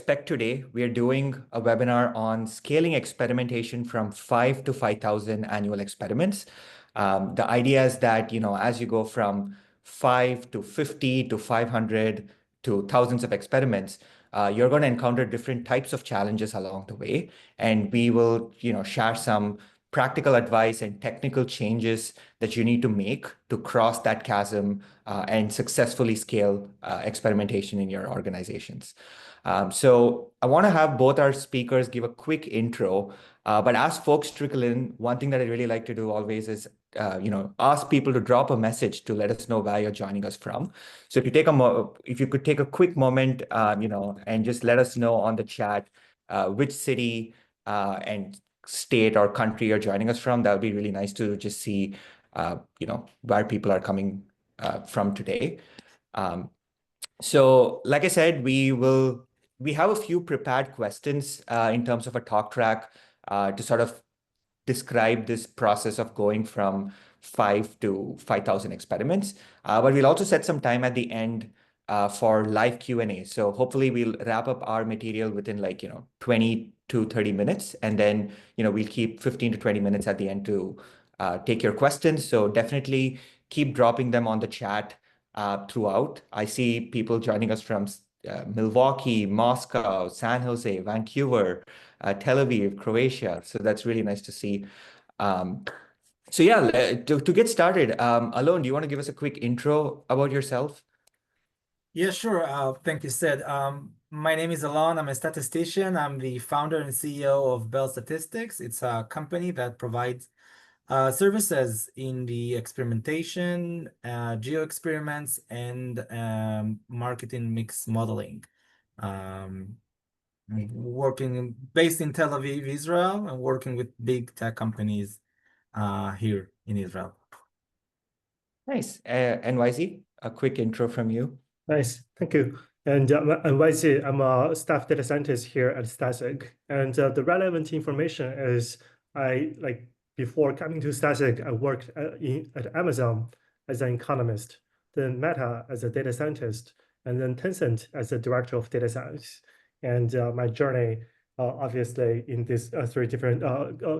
expect today, we are doing a webinar on scaling experimentation from 5 to 5,000 annual experiments. The idea is that, as you go from 5 to 50 to 500 to thousands of experiments, you're going to encounter different types of challenges along the way. And we will, share some practical advice and technical changes that you need to make to cross that chasm and successfully scale experimentation in your organizations. So I want to have both our speakers give a quick intro, but as folks trickle in, one thing that I really like to do always is ask people to drop a message to let us know where you're joining us from. So if you could take a quick moment, and just let us know on the chat which city and state or country you're joining us from, that would be really nice to just see, where people are coming from today. So like I said, we have a few prepared questions in terms of a talk track to sort of describe this process of going from 5 to 5,000 experiments. But we'll also set some time at the end for live Q&A. So hopefully we'll wrap up our material within 20 to 30 minutes. And then, we'll keep 15 to 20 minutes at the end to take your questions. So definitely keep dropping them on the chat throughout. I see people joining us from Milwaukee, Moscow, San Jose, Vancouver, Tel Aviv, Croatia. So that's really nice to see. So yeah, to get started, Allon, do you want to give us a quick intro about yourself? Yeah, sure. Thank you, Sid. My name is Allon. I'm a statistician. I'm the founder and CEO of Bell Statistics. It's a company that provides services in the experimentation, geo experiments, and marketing mix modeling. Working based in Tel Aviv, Israel, and working with big tech companies here in Israel. Nice. NYZ, a quick intro from you. Nice, thank you. And I'm YZ. I'm a staff data scientist here at Statsig. And the relevant information is before coming to Statsig, I worked at Amazon as an economist, then Meta as a data scientist, and then Tencent as a director of data science. And my journey, obviously, in these three different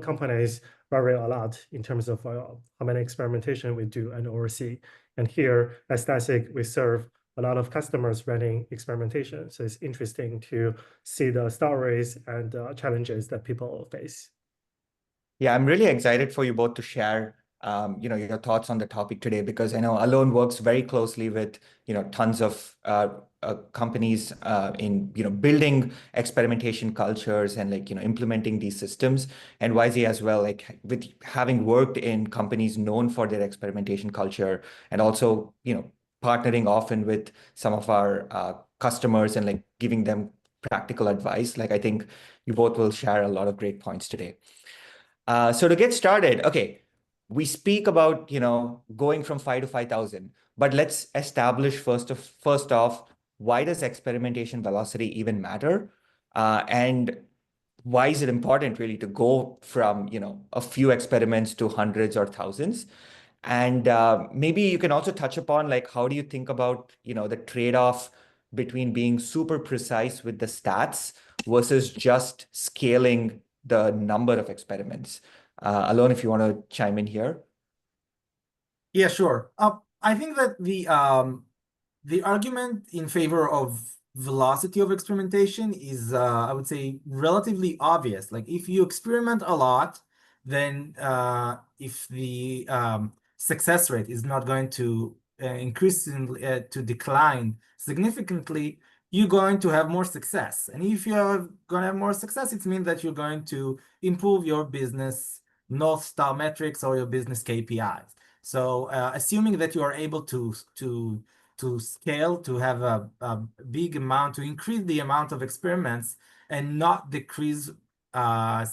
companies vary a lot in terms of how many experimentation we do and oversee. And here at Statsig, we serve a lot of customers running experimentation. So it's interesting to see the stories and challenges that people face. Yeah, I'm really excited for you both to share, your thoughts on the topic today, because I know Allon works very closely with, tons of companies in, building experimentation cultures and implementing these systems, and YZ as well, with having worked in companies known for their experimentation culture, and also, partnering often with some of our customers and giving them practical advice. I think you both will share a lot of great points today. So to get started, okay, we speak about, going from 5 to 5,000, but let's establish first off, why does experimentation velocity even matter? And why is it important really to go from, a few experiments to hundreds or thousands? And maybe you can also touch upon how do you think about, the trade-off between being super precise with the stats versus just scaling the number of experiments. Allon, if you want to chime in here. Yeah, sure. I think that the argument in favor of velocity of experimentation is, I would say, relatively obvious. If you experiment a lot, then if the success rate is not going to to decline significantly, you're going to have more success. And if you're going to have more success, it means that you're going to improve your business North Star metrics or your business KPIs. So assuming that you are able to scale, to have a big amount, to increase the amount of experiments and not decrease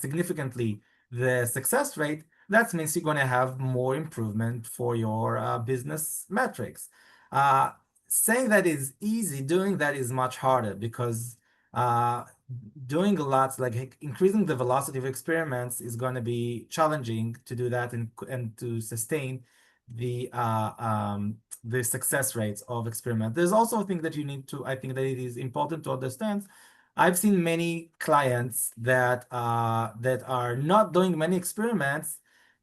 significantly the success rate, that means you're going to have more improvement for your business metrics. Saying that is easy, doing that is much harder, because doing a lot, increasing the velocity of experiments, is going to be challenging to do that and to sustain the success rates of experiment. There's also a thing that I think that it is important to understand. I've seen many clients that that are not doing many experiments.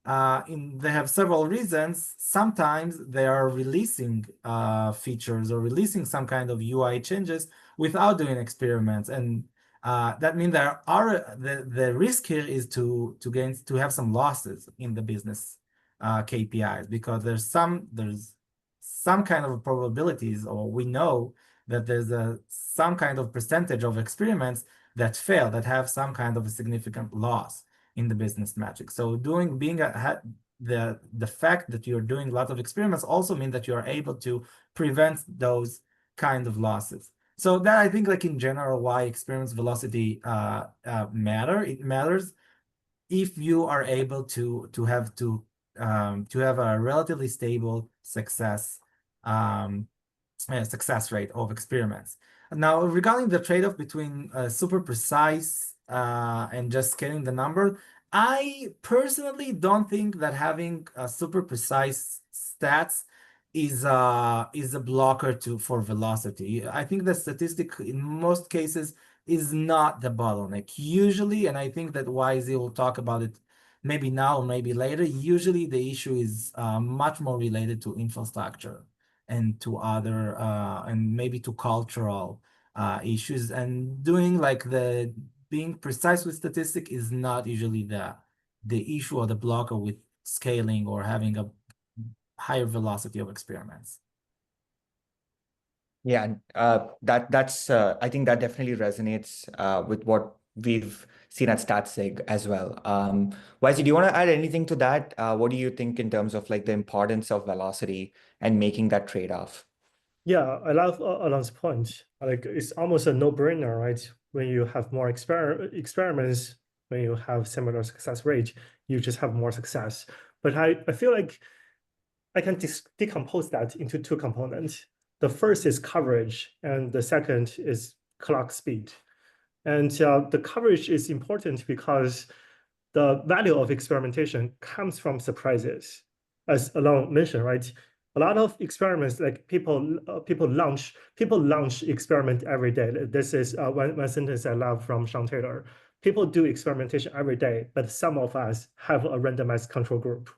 They have several reasons. Sometimes they are releasing features or releasing some kind of UI changes without doing experiments, and that means there are the risk here is to have some losses in the business KPIs, because there's some kind of probabilities, or we know that there's some kind of percentage of experiments that fail, that have some kind of a significant loss in the business metric. So the fact that you're doing a lot of experiments also mean that you are able to prevent those kind of losses. So that, I think, like in general, why experiments velocity matter. It matters if you are able to have a relatively stable success rate of experiments. Now, regarding the trade-off between super precise and just scaling the number, I personally don't think that having super precise stats is a blocker for velocity. I think the statistic in most cases is not the bottleneck. Usually, and I think that YZ will talk about it maybe now or maybe later, usually the issue is much more related to infrastructure and to other and maybe to cultural issues. And doing like the being precise with statistic is not usually the issue or the blocker with scaling or having a higher velocity of experiments. Yeah, and that's I think that definitely resonates with what we've seen at Statsig as well. YZ, do you want to add anything to that? What do you think in terms of like the importance of velocity and making that trade-off? Yeah, I love Alon's point. Like it's almost a no-brainer, right? When you have more experiments, when you have similar success rate, you just have more success. But I feel like I can decompose that into two components. The first is coverage, and the second is clock speed. And the coverage is important because the value of experimentation comes from surprises, as Alon mentioned, right? A lot of experiments, like people launch experiment every day. This is one sentence I love from Sean Taylor. People do experimentation every day, but some of us have a randomized control group.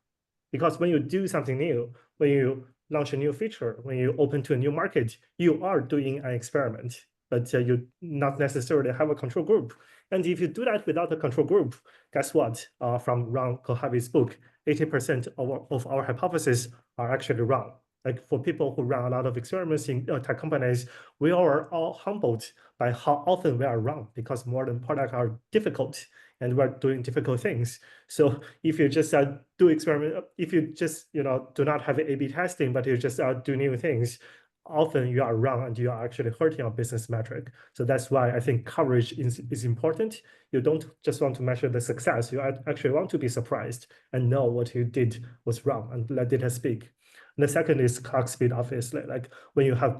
Because when you do something new, when you launch a new feature, when you open to a new market, you are doing an experiment, but you not necessarily have a control group. And if you do that without a control group, guess what? From Ron Kohavi's book, 80% of our hypotheses are actually wrong. Like for people who run a lot of experiments in tech companies, we are all humbled by how often we are wrong, because modern products are difficult and we're doing difficult things. So if you just do experiment, if you just do not have A/B testing, but you just do new things, often you are wrong and you are actually hurting your business metric. So that's why I think coverage is important. You don't just want to measure the success. You actually want to be surprised and know what you did was wrong and let data speak. And the second is clock speed, obviously. Like when you have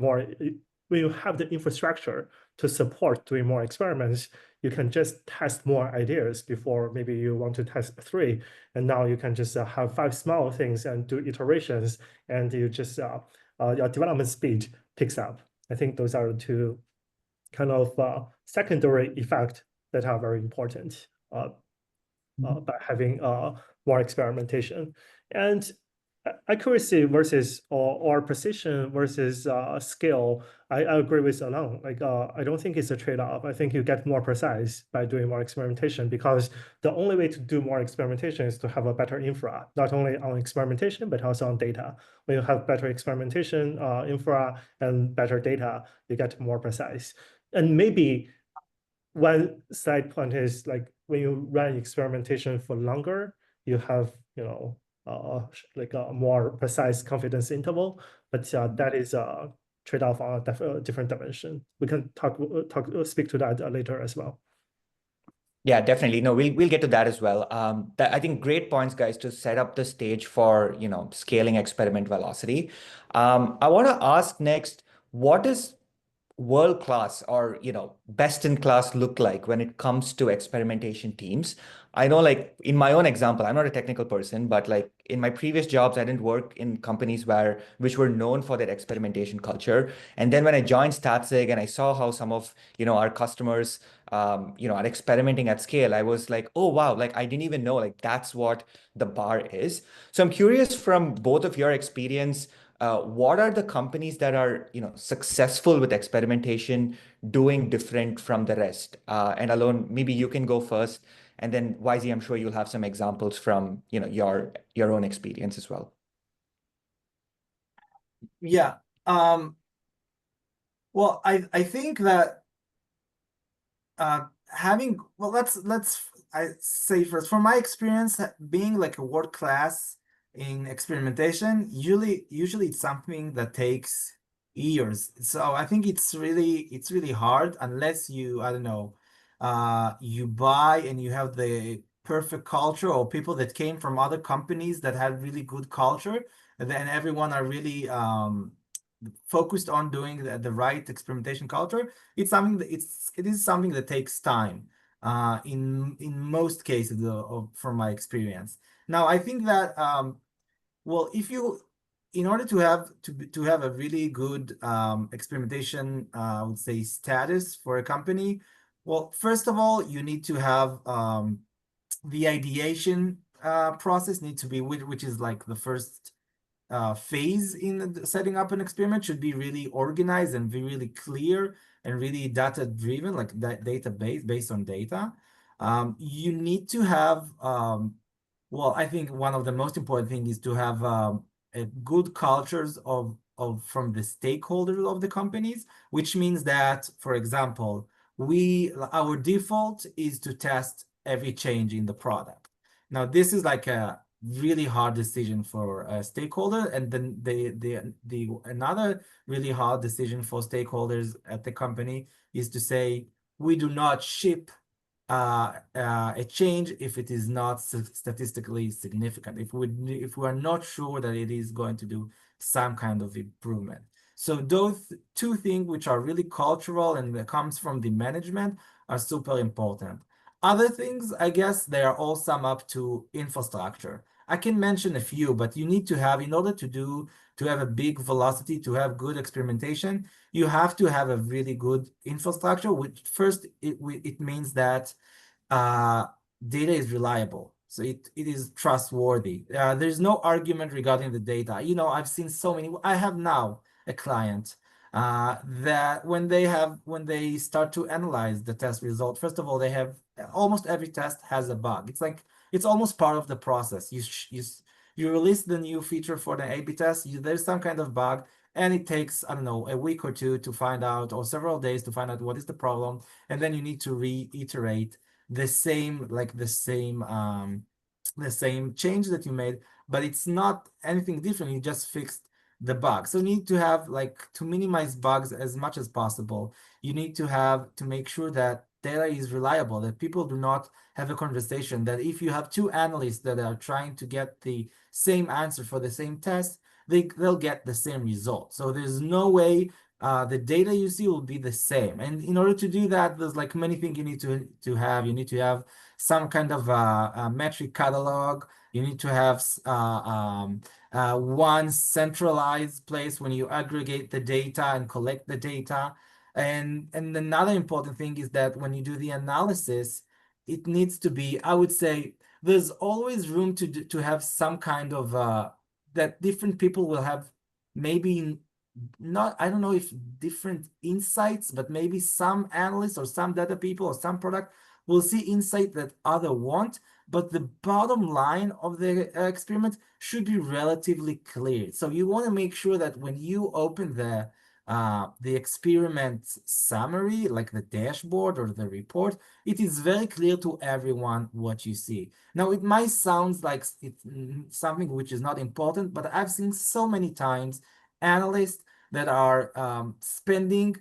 the infrastructure to support doing more experiments, you can just test more ideas. Before maybe you want to test 3, and now you can just have 5 small things and do iterations, and you just your development speed picks up. I think those are the two kind of secondary effects that are very important by having more experimentation. And accuracy versus or precision versus skill, I agree with Alon. Like I don't think it's a trade-off. I think you get more precise by doing more experimentation, because the only way to do more experimentation is to have a better infra, not only on experimentation but also on data. When you have better experimentation infra and better data, you get more precise. And maybe one side point is like when you run experimentation for longer, you have like a more precise confidence interval, but that is a trade-off on a different dimension. We can speak to that later as well. Yeah, definitely. No, we'll get to that as well. I think great points, guys, to set up the stage for scaling experiment velocity. I want to ask next, what is world-class or, best in class look like when it comes to experimentation teams? I know, like in my own example, I'm not a technical person, but like in my previous jobs, I didn't work in companies which were known for their experimentation culture. And then when I joined Statsig and I saw how some of, our customers, are experimenting at scale, I was like, oh wow, like I didn't even know like that's what the bar is. So I'm curious from both of your experience, what are the companies that are, successful with experimentation doing different from the rest? And Alon, maybe you can go first, and then YZ, I'm sure you'll have some examples from, your own experience as well. Yeah. Well, I think that let's I say first from my experience being like a world class in experimentation, usually it's something that takes years. So I think it's really hard unless you, I don't know, you buy and you have the perfect culture, or people that came from other companies that had really good culture, and then everyone are really focused on doing the right experimentation culture. It is something that takes time, in most cases, from my experience. Now, I think that well, in order to have a really good experimentation, I would say, status for a company, well, first of all, you need to have the ideation process need to be, which is like the first phase in setting up an experiment, should be really organized and be really clear and really data driven, like that database based on data. You need to have, well, I think one of the most important things is to have a good cultures of from the stakeholders of the companies, which means that, for example, our default is to test every change in the product. Now, this is like a really hard decision for a stakeholder, and then the another really hard decision for stakeholders at the company is to say, we do not ship a change if it is not statistically significant, if we are not sure that it is going to do some kind of improvement. So those two things, which are really cultural and that comes from the management, are super important. Other things, I guess, they are all sum up to infrastructure. I can mention a few, but you need to have, in order to have a big velocity, to have good experimentation, you have to have a really good infrastructure, which first it means that data is reliable. So it is trustworthy. There's no argument regarding the data. I've seen so many. I have now a client that when they start to analyze the test result, first of all, they have almost every test has a bug. It's like it's almost part of the process. You release the new feature for the A/B test. There's some kind of bug, and it takes, I don't know, a week or two to find out, or several days to find out what is the problem, and then you need to reiterate the same change that you made, but it's not anything different. You just fixed the bug. So you need to have, like, to minimize bugs as much as possible. You need to make sure that data is reliable, that people do not have a conversation, that if you have two analysts that are trying to get the same answer for the same test, they'll get the same result. So there's no way the data you see will be the same. And in order to do that, there's like many things you need to have. You need to have some kind of a metric catalog. You need to have one centralized place when you aggregate the data and collect the data. And another important thing is that when you do the analysis, it needs to be, I would say, there's always room to have some kind of that different people will have, maybe not, I don't know if different insights, but maybe some analysts or some data people or some product will see insight that other won't. But the bottom line of the experiment should be relatively clear. So you want to make sure that when you open the experiment summary, like the dashboard or the report, it is very clear to everyone what you see. Now, it might sound like it's something which is not important, but I've seen so many times analysts that are spending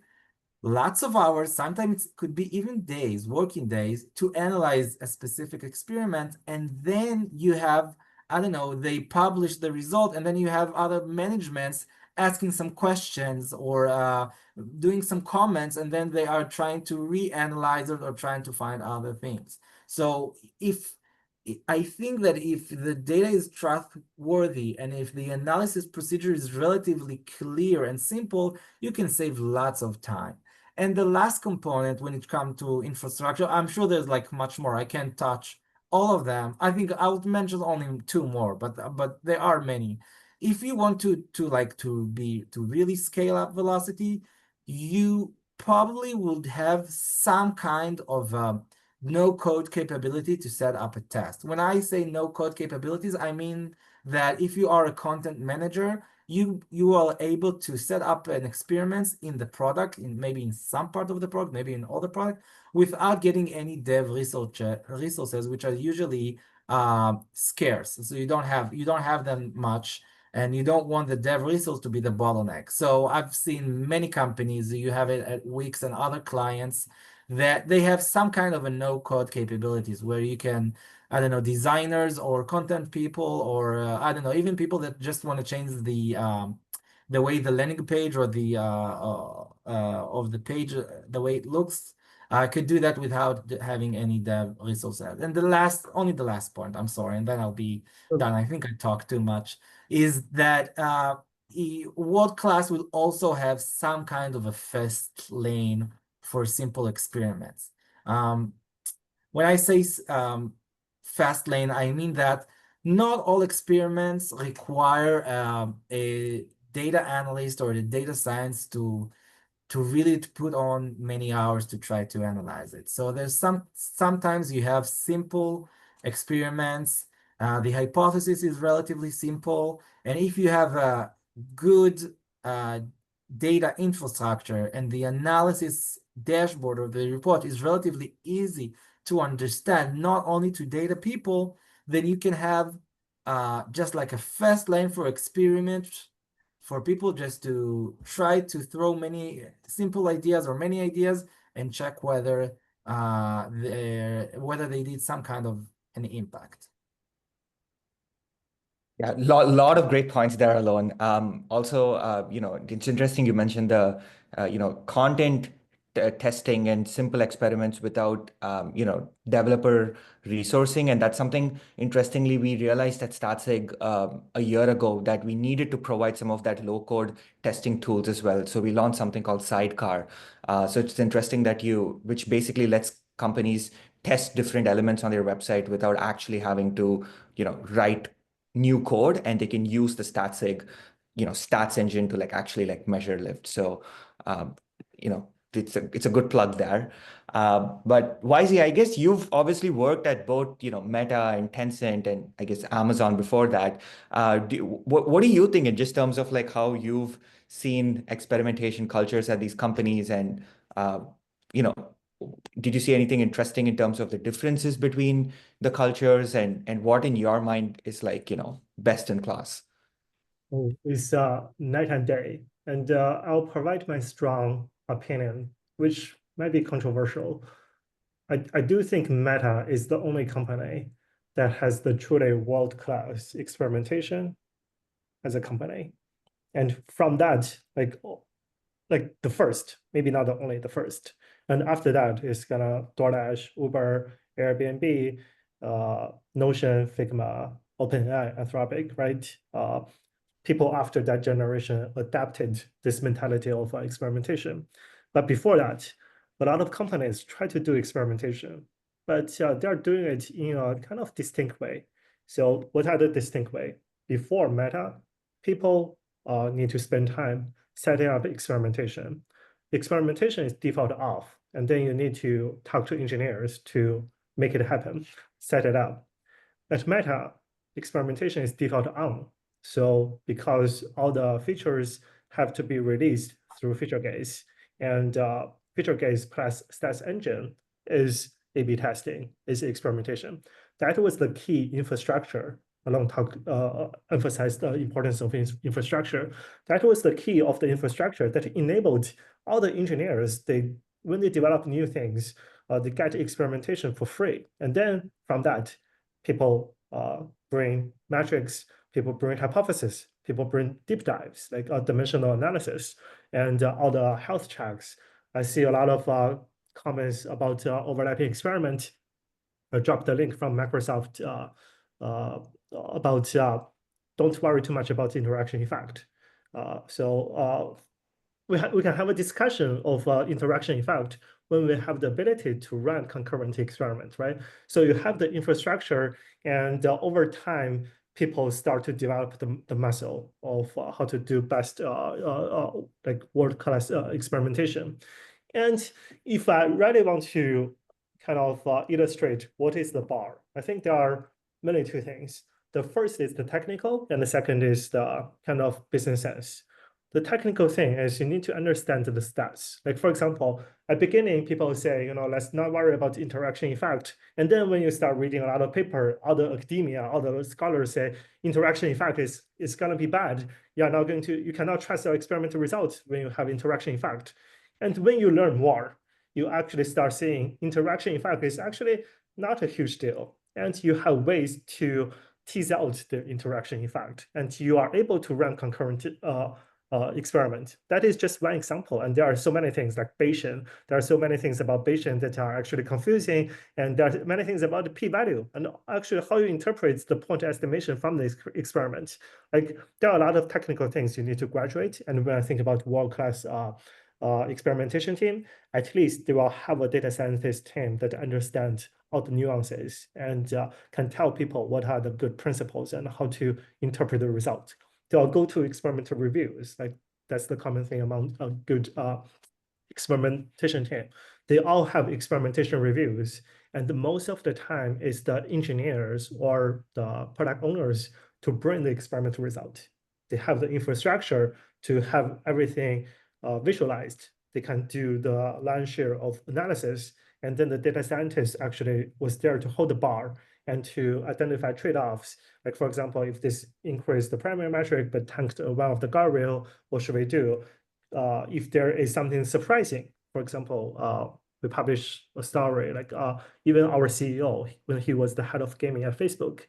lots of hours, sometimes it could be even days, working days, to analyze a specific experiment. And then you have, I don't know, they publish the result, and then you have other managements asking some questions or doing some comments, and then they are trying to reanalyze it or trying to find other things. So I think that if the data is trustworthy and if the analysis procedure is relatively clear and simple, you can save lots of time. And the last component when it comes to infrastructure, I'm sure there's like much more. I can't touch all of them. I think I would mention only two more, but there are many. If you want to really scale up velocity, you probably would have some kind of no code capability to set up a test. When I say no code capabilities, I mean that if you are a content manager, you are able to set up an experiment in the product, maybe in some part of the product, maybe in other product, without getting any dev resources, which are usually scarce. So you don't have them much, and you don't want the dev resource to be the bottleneck. So I've seen many companies, you have it at Wix and other clients, that they have some kind of a no-code capabilities where you can, I don't know, designers or content people or I don't know, even people that just want to change the way the landing page or the of the page, the way it looks, could do that without having any dev resources. And only the last point, I'm sorry, and then I'll be done. I think I talked too much, is that world class will also have some kind of a fast lane for simple experiments. When I say fast lane, I mean that not all experiments require a data analyst or a data science to really put on many hours to try to analyze it. So there's sometimes you have simple experiments. The hypothesis is relatively simple, and if you have a good data infrastructure and the analysis dashboard or the report is relatively easy to understand, not only to data people, then you can have just like a fast lane for experiment for people just to try to throw many simple ideas or many ideas and check whether they did some kind of an impact. Yeah, lot of great points there, Alon. Also, it's interesting you mentioned the, content testing and simple experiments without, developer resourcing. And that's something, interestingly, we realized at Statsig a year ago that we needed to provide some of that low-code testing tools as well. So we launched something called Sidecar. So it's interesting which basically lets companies test different elements on their website without actually having to, write new code, and they can use the Statsig, stats engine to actually measure lift. So, it's a good plug there. But YZ, I guess you've obviously worked at both, Meta and Tencent and I guess Amazon before that. What do you think in just terms of how you've seen experimentation cultures at these companies, and you know, did you see anything interesting in terms of the differences between the cultures, and what in your mind is best in class? Oh, it's night and day, and I'll provide my strong opinion, which might be controversial. I do think Meta is the only company that has the truly world-class experimentation as a company. And from that, like the first, maybe not the only, the first. And after that, it's gonna DoorDash, Uber, Airbnb, Notion, Figma, OpenAI, Anthropic, right? People after that generation adapted this mentality of experimentation. But before that, a lot of companies try to do experimentation, but they're doing it in a kind of distinct way. So what are the distinct way? Before Meta, people need to spend time setting up experimentation. Experimentation is default off, and then you need to talk to engineers to make it happen, set it up. At Meta, experimentation is default on. So because all the features have to be released through feature gates, and feature gates plus stats engine is A/B testing, is experimentation. That was the key infrastructure. Alon emphasized the importance of infrastructure. That was the key of the infrastructure that enabled all the engineers. When they develop new things, they get experimentation for free, and then from that, people bring metrics, people bring hypothesis, people bring deep dives, like dimensional analysis and all the health checks. I see a lot of comments about overlapping experiment. I dropped the link from Microsoft about don't worry too much about the interaction effect. We can have a discussion of interaction effect when we have the ability to run concurrent experiment, right? So you have the infrastructure, and over time, people start to develop the muscle of how to do best like world-class experimentation. And if I really want to kind of illustrate what is the bar, I think there are mainly two things. The first is the technical, and the second is the kind of business sense. The technical thing is you need to understand the stats. Like, for example, at beginning, people say, let's not worry about the interaction effect. And then when you start reading a lot of paper, other academia, other scholars say interaction effect is going to be bad. You cannot trust your experimental results when you have interaction effect. And when you learn more, you actually start seeing interaction effect is actually not a huge deal. And you have ways to tease out the interaction effect. And you are able to run concurrent experiment. That is just one example. And there are so many things like Bayesian. There are so many things about Bayesian that are actually confusing. And there are many things about the p-value and actually how you interpret the point estimation from this experiment. Like, there are a lot of technical things you need to graduate. And when I think about world-class experimentation team, at least they will have a data scientist team that understands all the nuances and can tell people what are the good principles and how to interpret the result. They'll go to experimental reviews. Like, that's the common thing among a good experimentation team. They all have experimentation reviews, and most of the time it's the engineers or the product owners to bring the experimental result. They have the infrastructure to have everything visualized. They can do the lion's share of analysis, and then the data scientist actually was there to hold the bar and to identify trade-offs. Like, for example, if this increased the primary metric but tanked one of the guardrail, what should we do? If there is something surprising, for example, we published a story, like even our CEO, when he was the head of gaming at Facebook,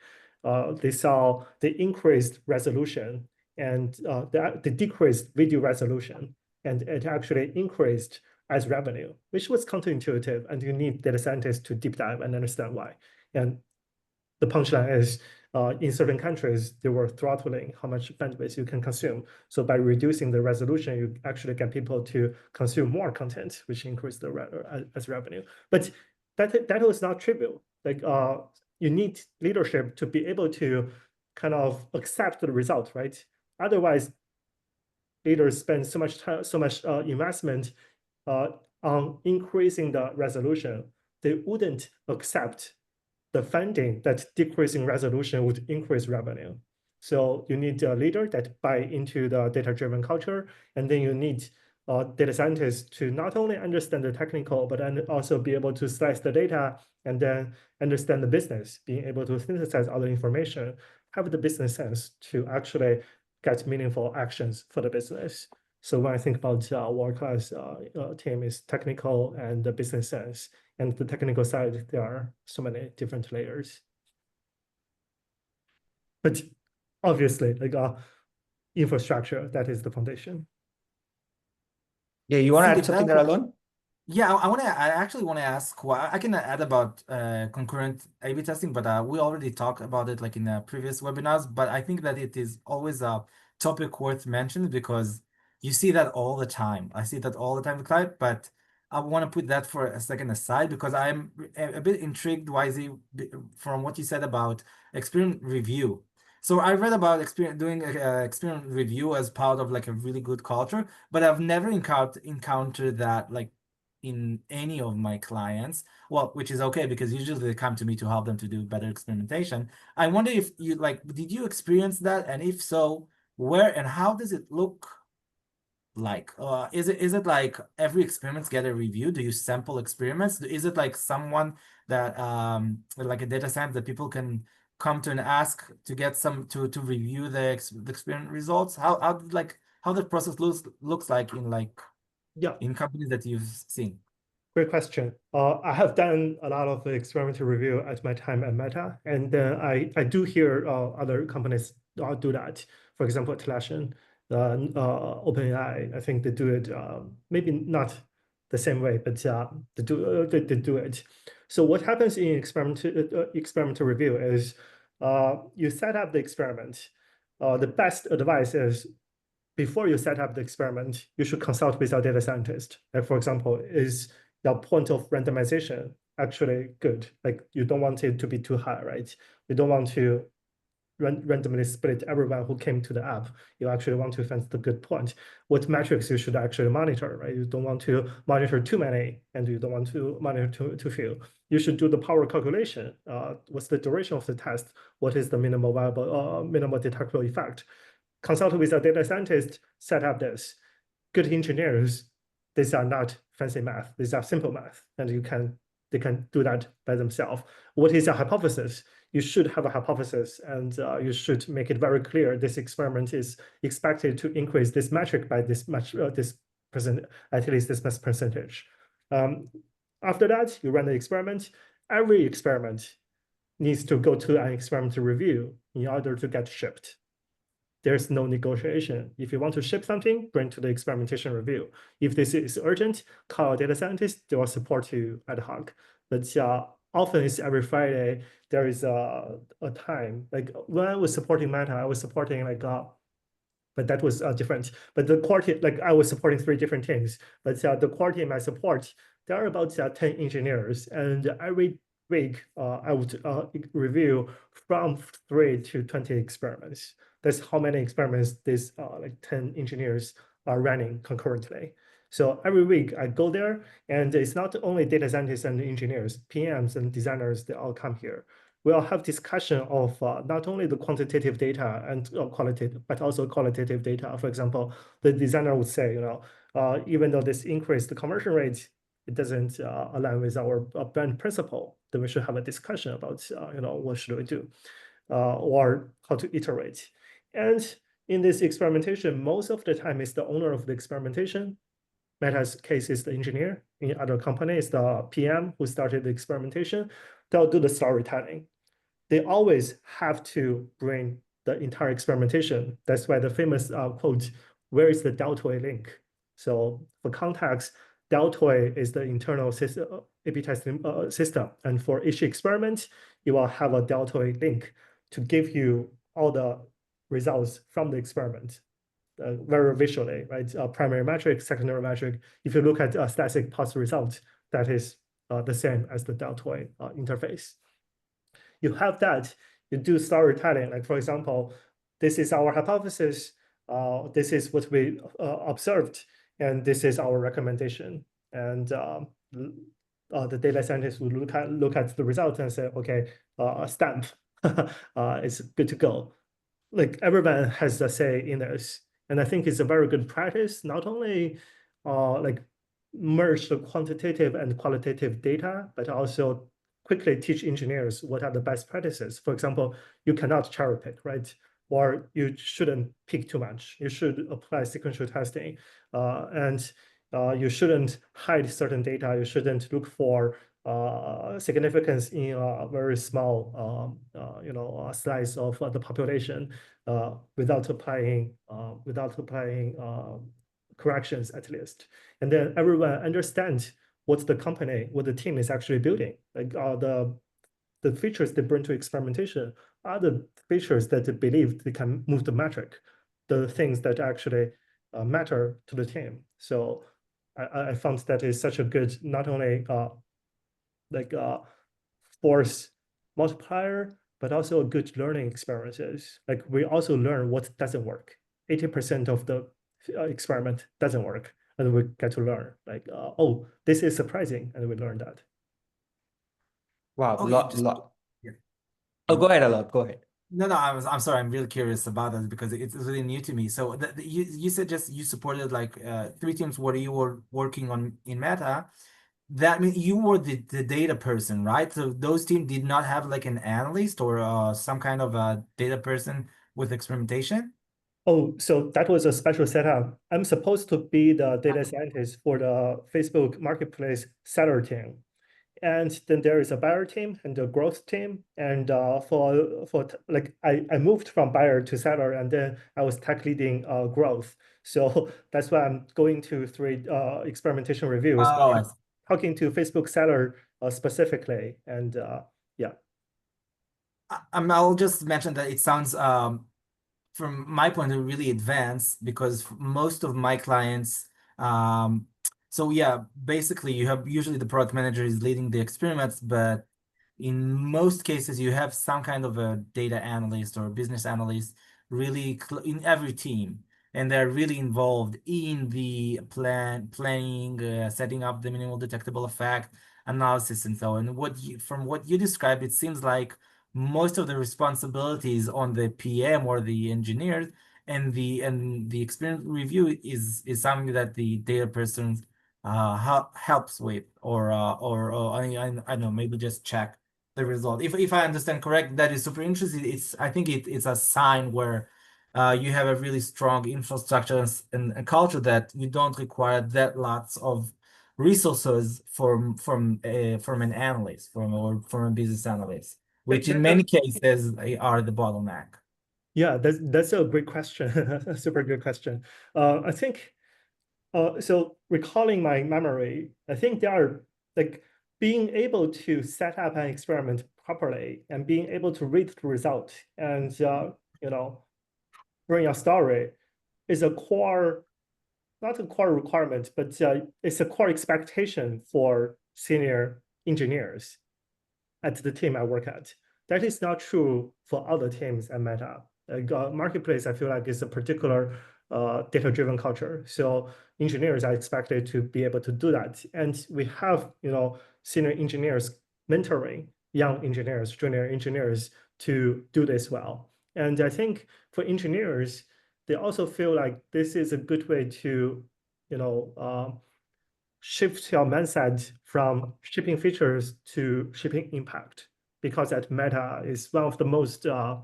they saw the increased resolution and the decreased video resolution, and it actually increased as revenue, which was counterintuitive, and you need data scientists to deep dive and understand why. And the punchline is, in certain countries, they were throttling how much bandwidth you can consume. So by reducing the resolution, you actually get people to consume more content, which increase the as revenue. But that was not trivial. Like, you need leadership to be able to kind of accept the result, right? Otherwise, leaders spend so much time, so much investment on increasing the resolution, they wouldn't accept the funding that decreasing resolution would increase revenue. So you need a leader that buy into the data-driven culture, and then you need data scientists to not only understand the technical, but also be able to slice the data and then understand the business, being able to synthesize all the information, have the business sense to actually get meaningful actions for the business. So when I think about world-class team is technical and the business sense, and the technical side, there are so many different layers. But obviously, like infrastructure, that is the foundation. Yeah, you want to add something there, Allon? Yeah, I actually want to ask. Well, I can add about concurrent A/B testing, but we already talked about it like in previous webinars. But I think that it is always a topic worth mentioning because you see that all the time. I see that all the time with client, but I want to put that for a second aside because I'm a bit intrigued, YZ, from what you said about experiment review. So I read about doing experiment review as part of like a really good culture, but I've never encountered that like in any of my clients. Well, which is okay because usually they come to me to help them to do better experimentation. I wonder if you did you experience that? And if so, where and how does it look like? Is it like every experiments get a review? Do you sample experiments? Is it like someone that like a data science that people can come to and ask to get some to review the experiment results? How the process looks like in in companies that you've seen? Great question. I have done a lot of experimental review at my time at Meta, and I do hear other companies do that. For example, Atlassian, OpenAI, I think they do it maybe not the same way, but they do it. So what happens in experimental review is you set up the experiment. The best advice is before you set up the experiment, you should consult with your data scientist. Like for example, is your point of randomization actually good? Like you don't want it to be too high, right? You don't want to randomly split everyone who came to the app. You actually want to find the good point. What metrics you should actually monitor, right? You don't want to monitor too many, and you don't want to monitor too few. You should do the power calculation. What's the duration of the test? What is the minimal viable, minimal detectable effect? Consult with a data scientist, set up this. Good engineers, these are not fancy math. These are simple math, and they can do that by themselves. What is a hypothesis? You should have a hypothesis, and you should make it very clear this experiment is expected to increase this metric by this much, this percent, at least this much percentage. After that, you run the experiment. Every experiment needs to go to an experimental review in order to get shipped. There's no negotiation. If you want to ship something, bring to the experimentation review. If this is urgent, call a data scientist. They will support you ad hoc. But often it's every Friday. There is a time. Like when I was supporting Meta, I was supporting like but that was different. But the core team, like I was supporting 3 different teams. But the core team I support, there are about 10 engineers, and every week I would review from 3 to 20 experiments. That's how many experiments these like 10 engineers are running concurrently. So every week I go there, and it's not only data scientists and engineers, PMs and designers, they all come here. We'll have discussion of not only the quantitative data and qualitative, but also qualitative data. For example, the designer would say, even though this increased the conversion rate, it doesn't align with our brand principle, then we should have a discussion about, what should we do or how to iterate. And in this experimentation, most of the time it's the owner of the experimentation. Meta's case is the engineer. In other companies, the PM who started the experimentation, they'll do the storytelling. They always have to bring the entire experimentation. That's why the famous quote, where is the deltoid link? So for context, deltoid is the internal system, A/B testing system. And for each experiment, you will have a deltoid link to give you all the results from the experiment. Very visually, right? Primary metric, secondary metric. If you look at Statsig post result, that is the same as the deltoid interface. You have that, you do storytelling. Like for example, this is our hypothesis, this is what we observed, and this is our recommendation. And the data scientist will look at the results and say, okay, stamp, it's good to go. Like everyone has a say in this. And I think it's a very good practice, not only like merge the quantitative and qualitative data, but also quickly teach engineers what are the best practices. For example, you cannot cherry pick, right? Or you shouldn't pick too much. You should apply sequential testing, and you shouldn't hide certain data. You shouldn't look for significance in a very small, slice of the population without applying corrections at least. And then everyone understands what the company, what the team is actually building. Like the features they bring to experimentation are the features that they believe they can move the metric, the things that actually matter to the team. So I found that is such a good, not only force multiplier, but also good learning experiences. Like we also learn what doesn't work. 80% of the experiment doesn't work, and we get to learn like, oh, this is surprising, and we learn that. Wow, Yeah. Oh, go ahead, Allon. Go ahead. No, I'm sorry. I'm really curious about that because it's really new to me. So you said just you supported like 3 teams where you were working on in Meta. That means you were the data person, right? So those teams did not have like an analyst or some kind of a data person with experimentation? Oh, so that was a special setup. I'm supposed to be the data scientist for the Facebook Marketplace seller team. And then there is a buyer team and a growth team. And like I moved from buyer to seller, and then I was tech leading growth. So that's why I'm going to three experimentation reviews, Oh, I see. talking to Facebook seller specifically. And yeah. I'll just mention that it sounds, from my point of view, really advanced, because most of my clients, so yeah, basically you have usually the product manager is leading the experiments, but in most cases you have some kind of a data analyst or business analyst really in every team, and they're really involved in the planning, setting up the minimal detectable effect analysis and so on. And from what you described, it seems like most of the responsibilities on the PM or the engineers, and the experience review is something that the data person helps with, or I don't know, maybe just check the result. If I understand correct, that is super interesting. I think it's a sign where you have a really strong infrastructure and culture, that you don't require that lots of resources from an analyst, from a business analyst, which in many cases are the bottleneck. Yeah, that's a great question. A super good question. I think so recalling my memory, I think there are like being able to set up an experiment properly and being able to read the result and you know, bring your story is a core, not a core requirement, but it's a core expectation for senior engineers at the team I work at. That is not true for other teams at Meta. Like Marketplace, I feel like is a particular data-driven culture. So engineers are expected to be able to do that. And we have, senior engineers mentoring young engineers, junior engineers to do this well. And I think for engineers, they also feel like this is a good way to, shift your mindset from shipping features to shipping impact, because at Meta is one of the most, the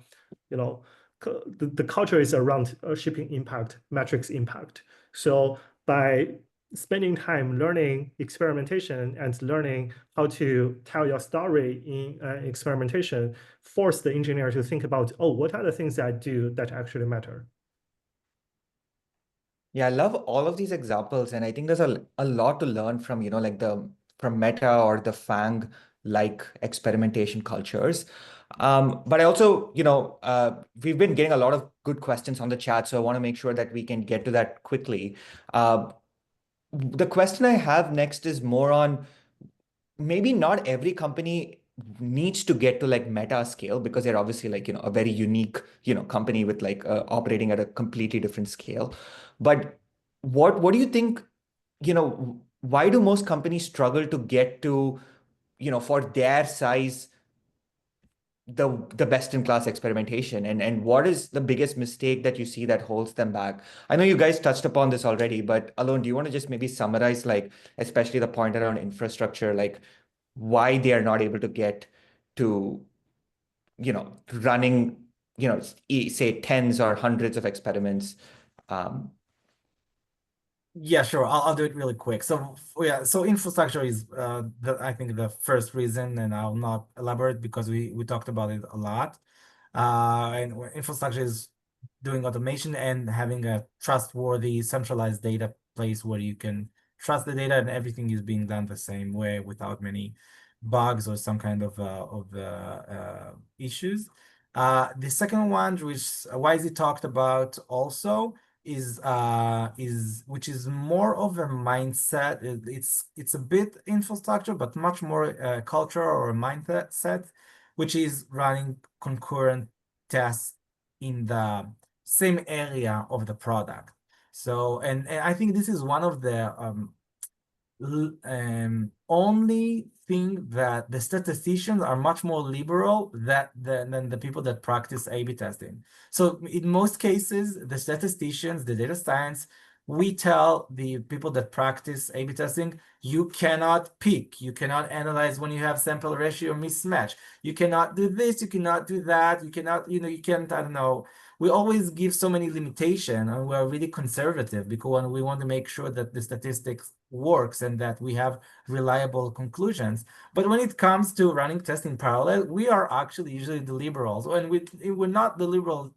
culture is around shipping impact, metrics impact. So by spending time learning experimentation and learning how to tell your story in experimentation, force the engineer to think about, oh, what are the things that I do that actually matter? Yeah, I love all of these examples, and I think there's a lot to learn from, like from Meta or the FANG like experimentation cultures. But I also, we've been getting a lot of good questions on the chat, so I want to make sure that we can get to that quickly. The question I have next is more on, maybe not every company needs to get to like Meta scale, because they're obviously like, a very unique, company with like operating at a completely different scale. But what do you think, why do most companies struggle to get to, for their size, the best in class experimentation, and what is the biggest mistake that you see that holds them back? I know you guys touched upon this already, but Alon, do you want to just maybe summarize, like, especially the point around infrastructure, like why they are not able to get to, running, say tens or hundreds of experiments? Um, Yeah, sure. I'll do it really quick. So yeah, so infrastructure is I think the first reason, and I'll not elaborate because we talked about it a lot. And infrastructure is doing automation and having a trustworthy centralized data place where you can trust the data and everything is being done the same way without many bugs or some kind of issues. The second one, which Wisey talked about also, is which is more of a mindset. It's a bit infrastructure, but much more culture or a mindset set, which is running concurrent tests in the same area of the product. So, and I think this is one of the only thing that the statisticians are much more liberal than the people that practice A/B testing. So in most cases, the statisticians, the data science, we tell the people that practice A/B testing, you cannot pick, you cannot analyze when you have sample ratio mismatch, you cannot do this, you cannot do that, you cannot, you can't, I don't know, we always give so many limitations, and we're really conservative because we want to make sure that the statistics works and that we have reliable conclusions. But when it comes to running tests in parallel, we are actually usually the liberals, and we're not the liberals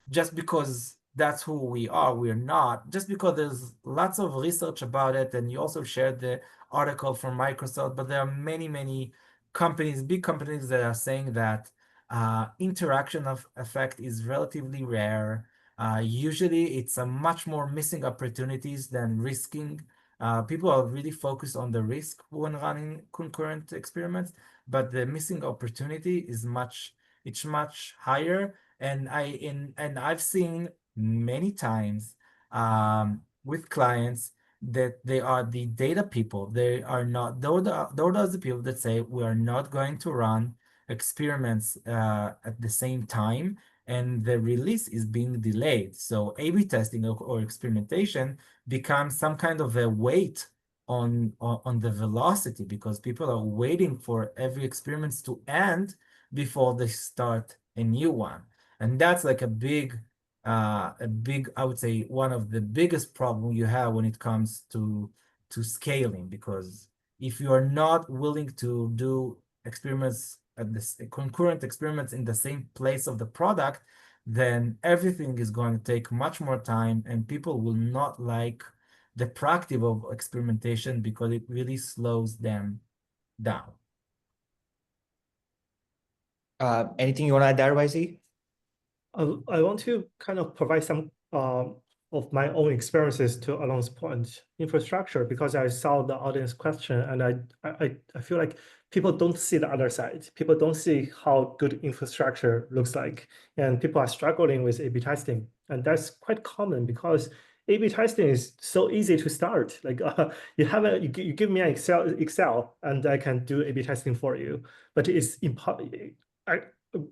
just because that's who we are. We're not. Just because there's lots of research about it, and you also shared the article from Microsoft, but there are many, many companies, big companies that are saying that interaction of effect is relatively rare. Usually it's a much more missing opportunities than risking. People are really focused on the risk when running concurrent experiments, but the missing opportunity is it's much higher. And I've seen many times with clients that they are the data people. They are not, those are the people that say we are not going to run experiments at the same time, and the release is being delayed. So A/B testing or experimentation becomes some kind of a weight on the velocity, because people are waiting for every experiment to end before they start a new one. And that's like a big, I would say, one of the biggest problem you have when it comes to scaling, because if you are not willing to do experiments at this concurrent experiments in the same place of the product, then everything is going to take much more time, and people will not like the practice of experimentation because it really slows them down. Anything you want to add there, YZ? I want to kind of provide some of my own experiences to Allon's point, infrastructure, because I saw the audience question, and I feel like people don't see the other side. People don't see how good infrastructure looks like, and people are struggling with A/B testing, and that's quite common because A/B testing is so easy to start. Like you give me an Excel, and I can do A/B testing for you, but it's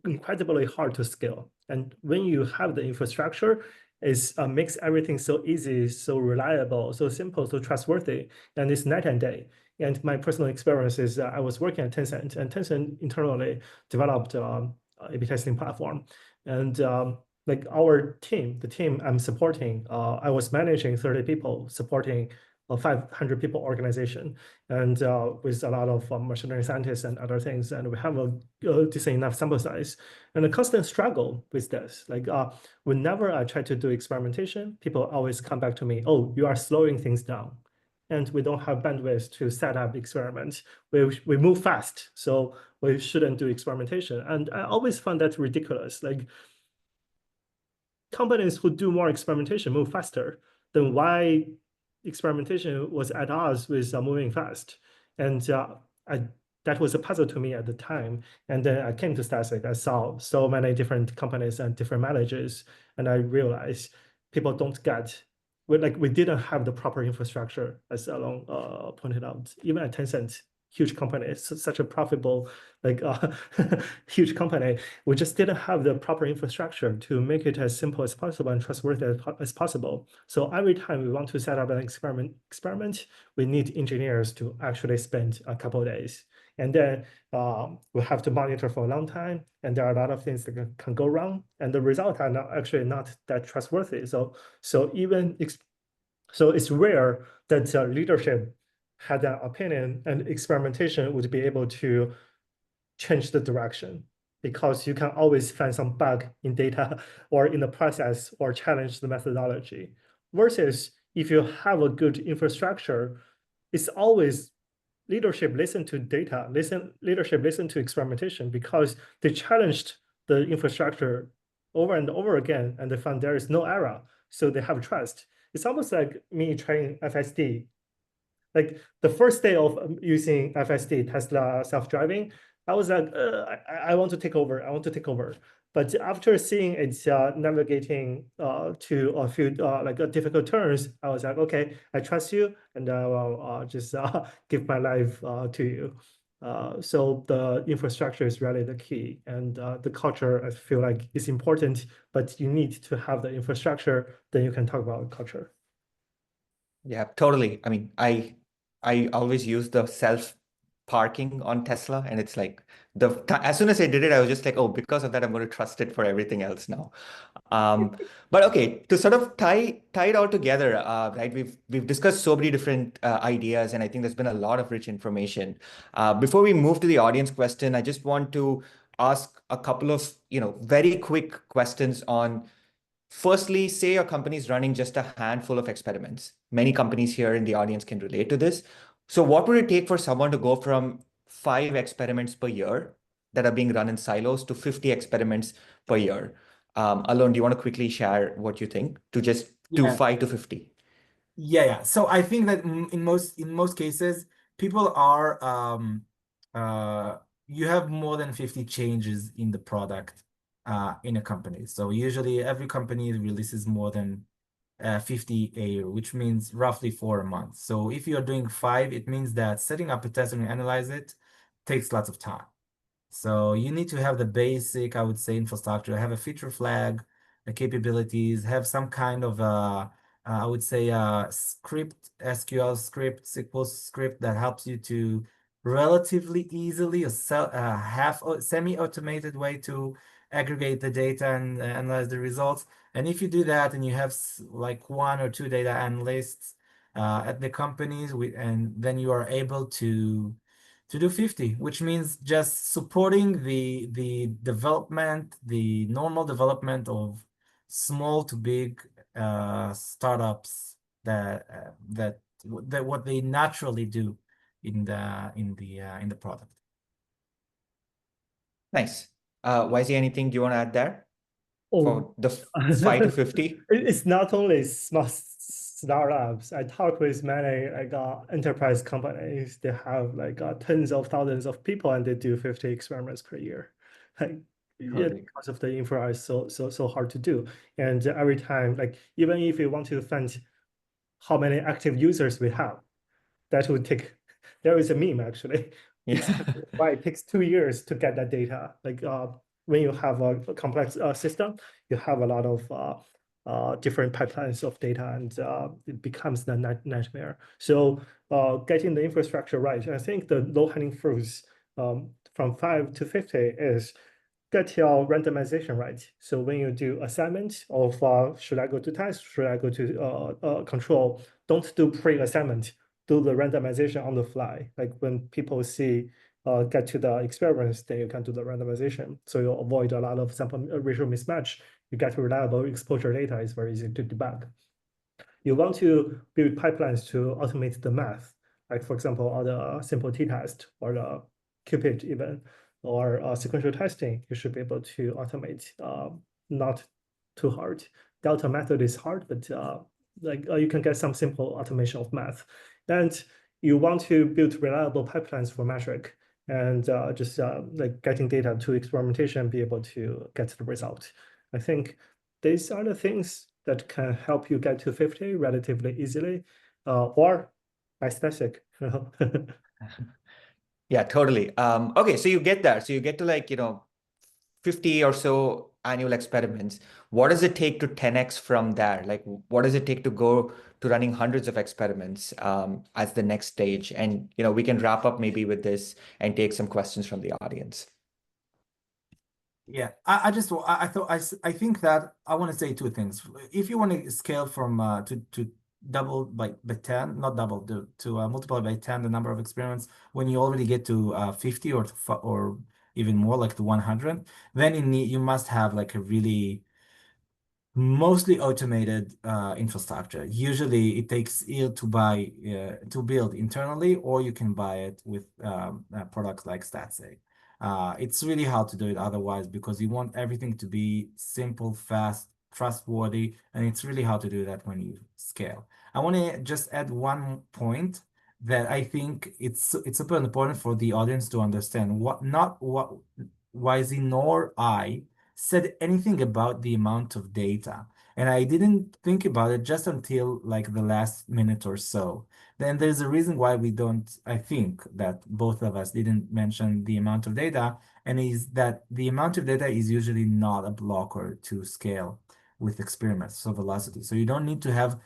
incredibly hard to scale. And when you have the infrastructure, it makes everything so easy, so reliable, so simple, so trustworthy, and it's night and day. And my personal experience is I was working at Tencent, and Tencent internally developed A/B testing platform. And like our team, the team I'm supporting, I was managing 30 people, supporting a 500 people organization, and with a lot of machine learning scientists and other things, and we have a decent enough sample size, and a constant struggle with this. Like whenever I try to do experimentation, people always come back to me, oh, you are slowing things down, and we don't have bandwidth to set up experiments. We move fast, so we shouldn't do experimentation. And I always found that ridiculous. Like companies who do more experimentation move faster, then why experimentation was at odds with moving fast? And that was a puzzle to me at the time. And then I came to Statsig. I saw so many different companies and different managers, and I realized people don't get. We didn't have the proper infrastructure, as Allon pointed out. Even at Tencent, huge company, such a profitable, like huge company, we just didn't have the proper infrastructure to make it as simple as possible and trustworthy as possible. So every time we want to set up an experiment, we need engineers to actually spend a couple of days. And then we have to monitor for a long time, and there are a lot of things that can go wrong, and the results are actually not that trustworthy. So it's rare that leadership had an opinion and experimentation would be able to change the direction, because you can always find some bug in data or in the process or challenge the methodology. Versus if you have a good infrastructure, it's always leadership listen to data, leadership listen to experimentation, because they challenged the infrastructure over and over again, and they found there is no error, so they have trust. It's almost like me trying FSD. Like the first day of using FSD, Tesla self-driving, I was like, I want to take over. I want to take over. But after seeing it navigating to a few difficult turns, I was like, okay, I trust you, and I will just give my life to you. So the infrastructure is really the key, and the culture, I feel like, is important, but you need to have the infrastructure, then you can talk about culture. Yeah, totally. I mean, I always use the parking on Tesla, and it's like as soon as I did it, I was just like, oh, because of that, I'm going to trust it for everything else now. But okay, to sort of tie it all together, right? We've discussed so many different ideas, and I think there's been a lot of rich information. Before we move to the audience question, I just want to ask a couple of very quick questions on. Firstly, say your company is running just a handful of experiments. Many companies here in the audience can relate to this. So, what would it take for someone to go from 5 experiments per year that are being run in silos to 50 experiments per year? Alon, do you want to quickly share what you think to just do Yeah. 5 to 50? Yeah. So I think that in most cases, people are you have more than 50 changes in the product in a company. So usually every company releases more than 50 a year, which means roughly 4 a month. So if you're doing 5, it means that setting up a test and analyze it takes lots of time. So you need to have the basic, I would say, infrastructure, have a feature flag, the capabilities, have some kind of I would say script, SQL script, SQL script that helps you to relatively easily half semi-automated way to aggregate the data and analyze the results. And if you do that and you have like 1 or 2 data analysts at the companies, and then you are able to do 50, which means just supporting the development, the normal development of small to big startups that what they naturally do in the product. Nice. YZ, anything do you want to add there Oh, for the 5 to 50? it's not only small startups. I talk with many like enterprise companies. They have like tens of thousands of people, and they do 50 experiments per year. Like, yeah, Totally. because of the infra is so hard to do. And every time, like even if you want to find how many active users we have, that would take. There is a meme actually. It's Yeah. why it takes 2 years to get that data. Like when you have a complex system, you have a lot of different pipelines of data, and it becomes the nightmare. So getting the infrastructure right, I think the low-hanging fruits from 5 to 50 is get your randomization right. So when you do assignment of should I go to test, should I go to control, don't do pre-assignment, do the randomization on the fly. Like when people see get to the experiments, then you can do the randomization. So you avoid a lot of sample ratio mismatch. You get reliable exposure data. It's very easy to debug. You want to build pipelines to automate the math, like for example, all the simple t-test or the qpit even, or sequential testing. You should be able to automate, not too hard. Delta method is hard, but you can get some simple automation of math. And you want to build reliable pipelines for metric, and just like getting data to experimentation and be able to get the result. I think these are the things that can help you get to 50 relatively easily, or by Statsig. Yeah, totally. Okay, so you get there. So you get to 50 or so annual experiments. What does it take to 10x from there? Like, what does it take to go to running hundreds of experiments as the next stage? And, we can wrap up maybe with this and take some questions from the audience. Yeah, I think that I want to say 2 things. If you want to scale from to double by 10, not double, to multiply by 10 the number of experiments when you already get to 50 or even more, like to 100, then you must have like a really mostly automated infrastructure. Usually it takes year to build internally, or you can buy it with products like Statsig. It's really hard to do it otherwise because you want everything to be simple, fast, trustworthy, and it's really hard to do that when you scale. I want to just add one point that I think it's super important for the audience to understand. Not what YZ nor I said anything about the amount of data. And I didn't think about it just until like the last minute or so. Then there's a reason why I think that both of us didn't mention the amount of data, and is that the amount of data is usually not a blocker to scale with experiments, so velocity. So you don't need to have,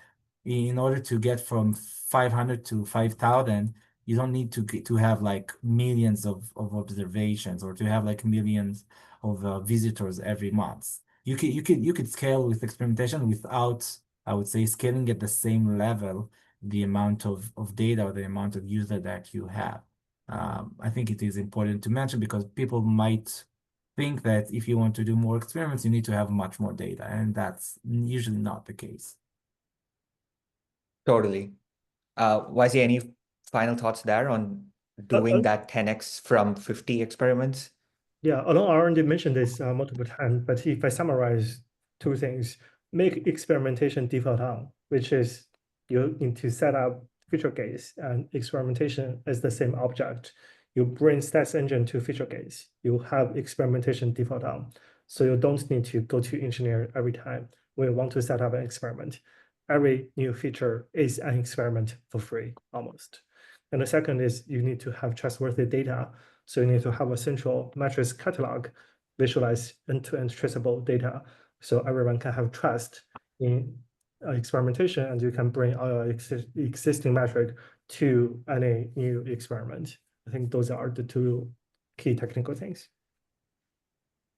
in order to get from 500 to 5,000, You don't need to have like millions of observations or to have like millions of visitors every month. You could scale with experimentation without, I would say, scaling at the same level the amount of data or the amount of user that you have. I think it is important to mention because people might think that if you want to do more experiments, you need to have much more data, and that's usually not the case. Totally. YZ, any final thoughts there on Uh, uh, doing that 10x from 50 experiments? Yeah, Allon already mentioned this multiple times, but if I summarize two things, make experimentation default on, which is you need to set up feature gates and experimentation as the same object. You bring stats engine to feature gates. You have experimentation default on. So you don't need to go to engineer every time when you want to set up an experiment. Every new feature is an experiment for free, almost. And the second is you need to have trustworthy data. So you need to have a central metrics catalog, visualize end-to-end traceable data, so everyone can have trust in experimentation, and you can bring our existing metric to any new experiment. I think those are the two key technical things.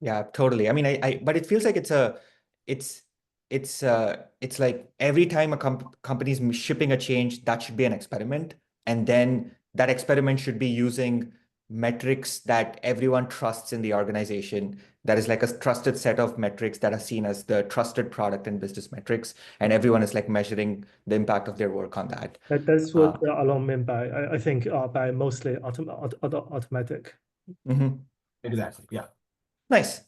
Yeah, totally. I mean, but it feels like it's, it's like every time a company's shipping a change, that should be an experiment. And then that experiment should be using metrics that everyone trusts in the organization. That is like a trusted set of metrics that are seen as the trusted product and business metrics. And everyone is like measuring the impact of their work on that. That's what Uh, Allon meant by, I think, by mostly automatic. mhm. Exactly. Yeah. Nice.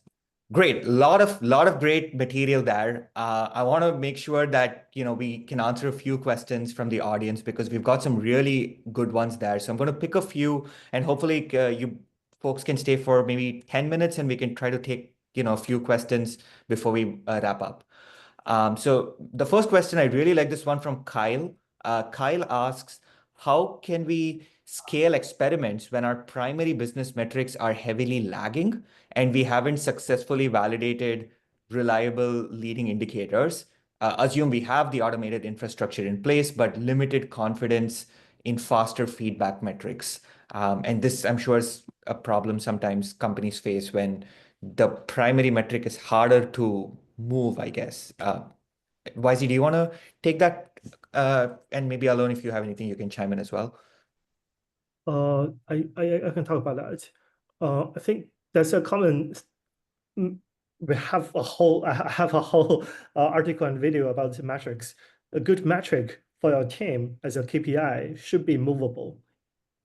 Great. Lot of great material there. I want to make sure that, we can answer a few questions from the audience because we've got some really good ones there. So I'm going to pick a few and hopefully you folks can stay for maybe 10 minutes and we can try to take, a few questions before we wrap up. So the first question, I really like this one from Kyle. Kyle asks, how can we scale experiments when our primary business metrics are heavily lagging and we haven't successfully validated reliable leading indicators? Assume we have the automated infrastructure in place, but limited confidence in faster feedback metrics. And this, I'm sure, is a problem sometimes companies face when the primary metric is harder to move, I guess. YZ, do you want to take that? And maybe Alon, if you have anything, you can chime in as well. I can talk about that. I think that's a common. We have a whole I have a whole article and video about the metrics. A good metric for your team as a KPI should be movable.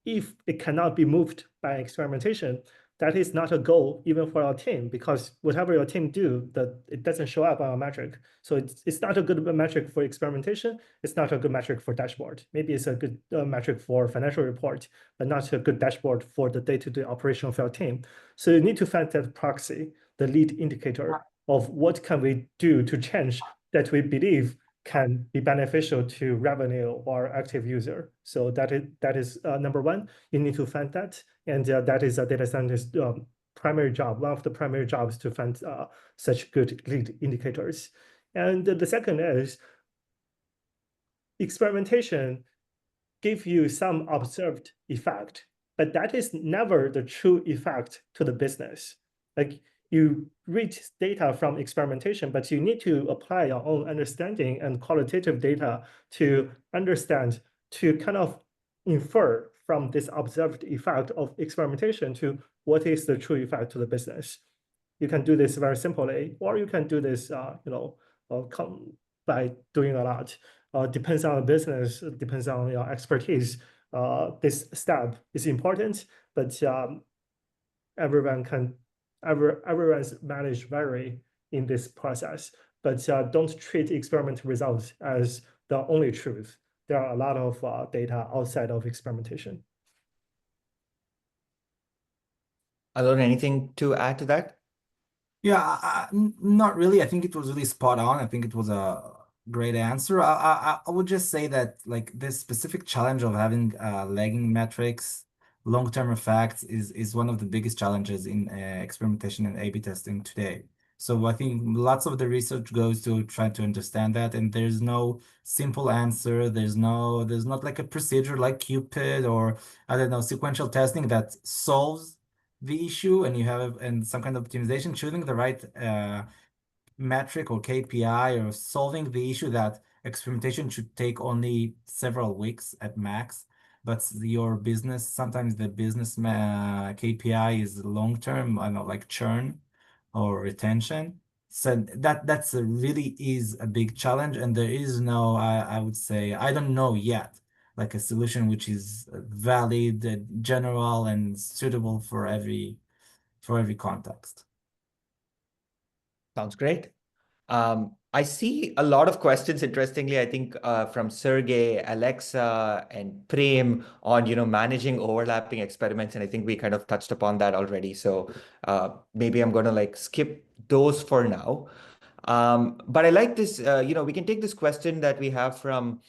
If it cannot be moved by experimentation, that is not a goal even for our team, because whatever your team do, that it doesn't show up on a metric. So it's not a good metric for experimentation. It's not a good metric for dashboard. Maybe it's a good metric for financial report, but not a good dashboard for the day-to-day operation of your team. So you need to find that proxy, the lead indicator of what can we do to change that we believe can be beneficial to revenue or active user. So that is number one. You need to find that, and that is a data scientist primary job. One of the primary jobs to find such good lead indicators. And the second is experimentation give you some observed effect, but that is never the true effect to the business. Like you read data from experimentation, but you need to apply your own understanding and qualitative data to understand, to kind of infer from this observed effect of experimentation to what is the true effect to the business. You can do this very simply, or you can do this, by doing a lot. Depends on the business, depends on your expertise. This step is important, but everyone's managed vary in this process. But don't treat experiment results as the only truth. There are a lot of data outside of experimentation. Alon, anything to add to that? Yeah, not really. I think it was really spot on. I think it was a great answer. I would just say that like this specific challenge of having lagging metrics, long-term effects is one of the biggest challenges in experimentation and A/B testing today. So I think lots of the research goes to try to understand that, and there's no simple answer. There's not like a procedure like Cupid or I don't know, sequential testing that solves the issue, and you have and some kind of optimization, choosing the right metric or KPI or solving the issue that experimentation should take only several weeks at max. But your business, sometimes the business KPI is long term, I don't know, like churn or retention. So that's a really is a big challenge, and there is no, I would say, I don't know yet, like a solution which is valid, general, and suitable for every context. Sounds great. I see a lot of questions, interestingly, I think from Sergey, Alexa, and Prem on, managing overlapping experiments. And I think we kind of touched upon that already. So maybe I'm going to like skip those for now. But I like this, we can take this question that we have from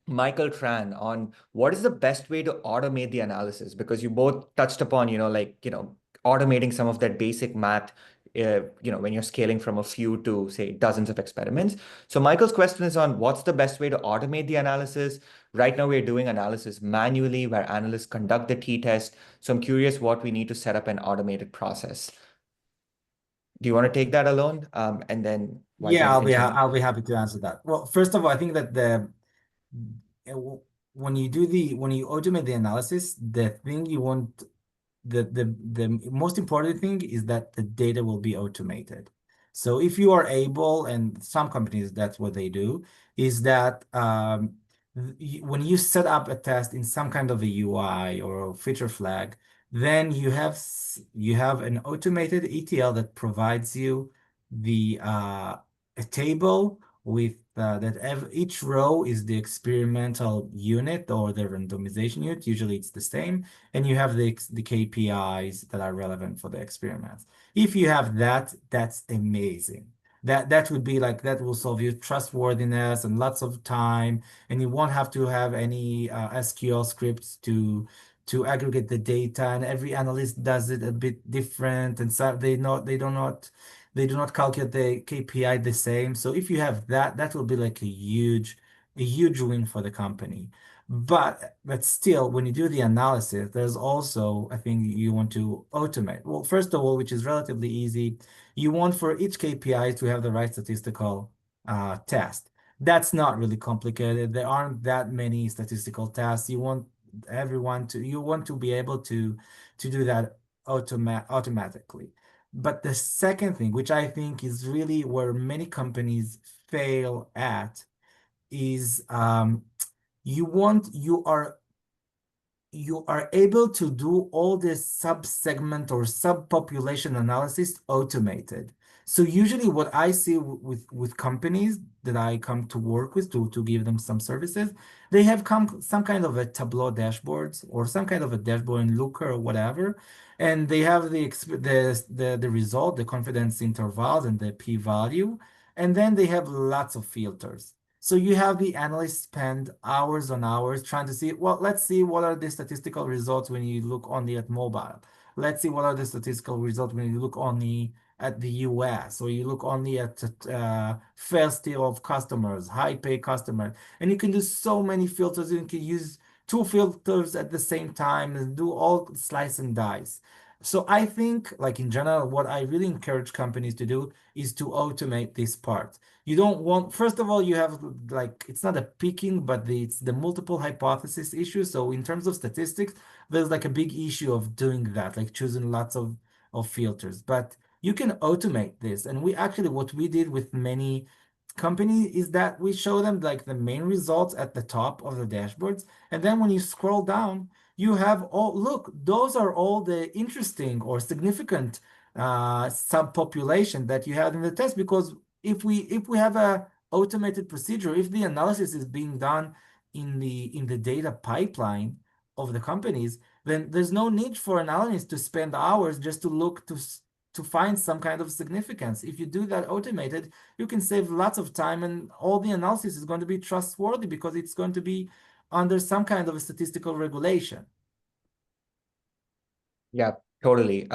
Michael Tran on what is the best way to automate the analysis, because you both touched upon, automating some of that basic math, when you're scaling from a few to say dozens of experiments. So Michael's question is on what's the best way to automate the analysis. Right now we're doing analysis manually where analysts conduct the t-test. So I'm curious what we need to set up an automated process. Do you want to take that Alon? And then Yeah, Yuzheng can chime I'll in. be happy to answer that. Well, first of all, I think that when you automate the analysis, the thing you want the most important thing is that the data will be automated. So if you are able, and some companies that's what they do, is that when you set up a test in some kind of a UI or a feature flag, then you have an automated ETL that provides you the a table with each row is the experimental unit or the randomization unit. Usually it's the same, and you have the KPIs that are relevant for the experiments. If you have that, that's amazing. That would be like that will solve your trustworthiness and lots of time, and you won't have to have any SQL scripts to aggregate the data, and every analyst does it a bit different, and so they do not calculate the KPI the same. So if you have that, that will be like a huge win for the company. But still, when you do the analysis, there's also I think you want to automate. Well, first of all, which is relatively easy, you want for each KPI to have the right statistical test. That's not really complicated. There aren't that many statistical tests. You want to be able to do that automatically. But the second thing, which I think is really where many companies fail at, is you are able to do all this sub-segment or subpopulation analysis automated. So usually what I see with companies that I come to work with to give them some services, they have some kind of a Tableau dashboards or some kind of a dashboard in Looker or whatever, and they have the result, the confidence intervals and the p-value, and then they have lots of filters. So you have the analysts spend hours on hours trying to see, well, let's see what are the statistical results when you look only at mobile. Let's see what are the statistical results when you look only at the US, or you look only at first tier of customers, high pay customers. And you can do so many filters. You can use two filters at the same time and do all slice and dice. So I think, like in general, what I really encourage companies to do is to automate this part. You don't want, first of all, you have like, it's not a picking, but it's the multiple hypothesis issue. So in terms of statistics, there's like a big issue of doing that, like choosing lots of filters. But you can automate this. And what we did with many companies is that we show them like the main results at the top of the dashboards. And then when you scroll down, you have look, those are all the interesting or significant subpopulation that you had in the test, because if we have a automated procedure, if the analysis is being done in the data pipeline of the companies, then there's no need for an analyst to spend hours just to look to find some kind of significance. If you do that automated, you can save lots of time, and all the analysis is going to be trustworthy because it's going to be under some kind of a statistical regulation. Yeah, totally.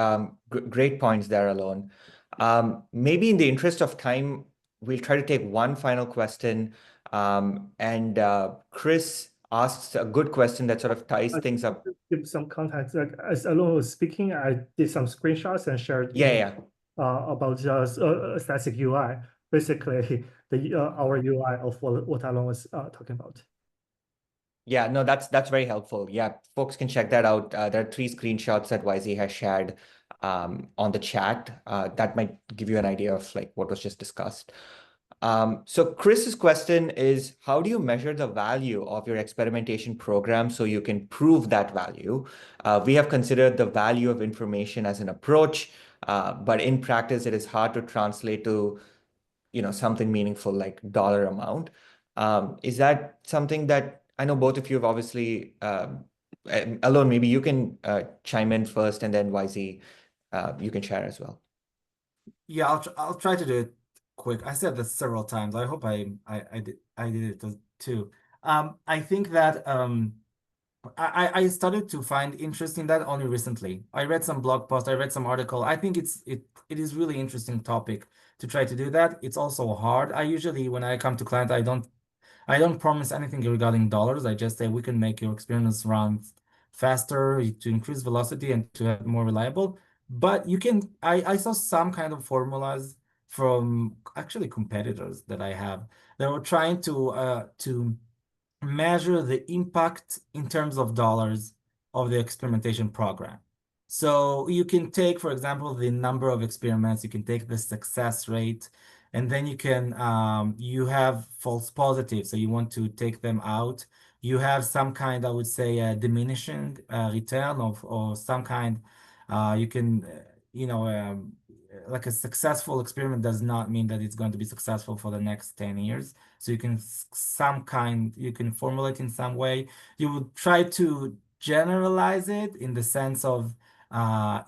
Great points there, Alon. Maybe in the interest of time, we'll try to take one final question. And Chris asks a good question that sort of ties I things up. give some context. Like as Allon was speaking, I did some screenshots and shared Yeah, in yeah. about static UI, basically the our UI of what Allon was talking about. Yeah, no, that's very helpful. Yeah, folks can check that out. There are 3 screenshots that YZ has shared on the chat. That might give you an idea of like what was just discussed. So Chris's question is, how do you measure the value of your experimentation program so you can prove that value? We have considered the value of information as an approach, but in practice, it is hard to translate to something meaningful like dollar amount. Is that something that I know both of you have obviously, Allon, maybe you can chime in first and then YZ, you can share as well. Yeah, I'll try to do it quick. I said this several times. I hope I did it too. I think that I started to find interest in that only recently. I read some blog post, I read some article. I think it is really interesting topic to try to do that. It's also hard. I usually when I come to client, I don't promise anything regarding dollars. I just say we can make your experiments run faster to increase velocity and to have more reliable. But you can, I saw some kind of formulas from actually competitors that I have that were trying to measure the impact in terms of dollars of the experimentation program. So you can take, for example, the number of experiments, you can take the success rate, and then you have false positives. So you want to take them out. You have some kind, I would say, diminishing return of or some kind. You can, like a successful experiment does not mean that it's going to be successful for the next 10 years. So you can formulate in some way. You would try to generalize it in the sense of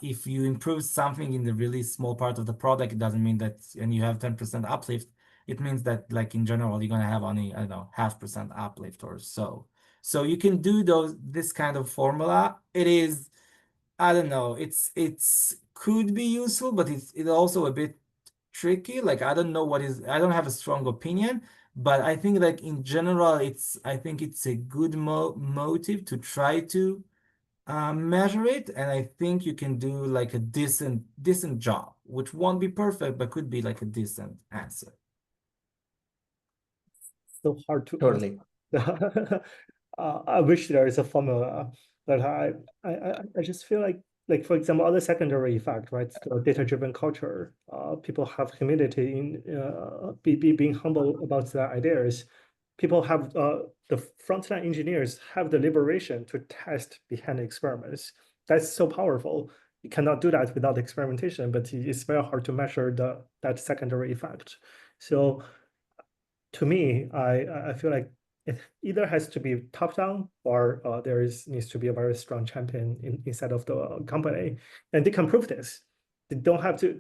if you improve something in the really small part of the product, it doesn't mean that, and you have 10% uplift, it means that like in general, you're going to have only, I don't know, 0.5% uplift or so. So you can do this kind of formula. It is, I don't know, it's could be useful, but it's also a bit tricky. Like I don't have a strong opinion, but I think like in general, I think it's a good motive to try to measure it, and I think you can do like a decent job, which won't be perfect, but could be like a decent answer. So hard to Totally. answer. I wish there is a formula, but I just feel like for example, other secondary effect, right? The data-driven culture, people have humility in being humble about their ideas. People have the frontline engineers have the liberation to test behind experiments. That's so powerful. You cannot do that without experimentation, but it's very hard to measure that secondary effect. So to me, I feel like it either has to be top down or needs to be a very strong champion inside of the company, and they can prove this. They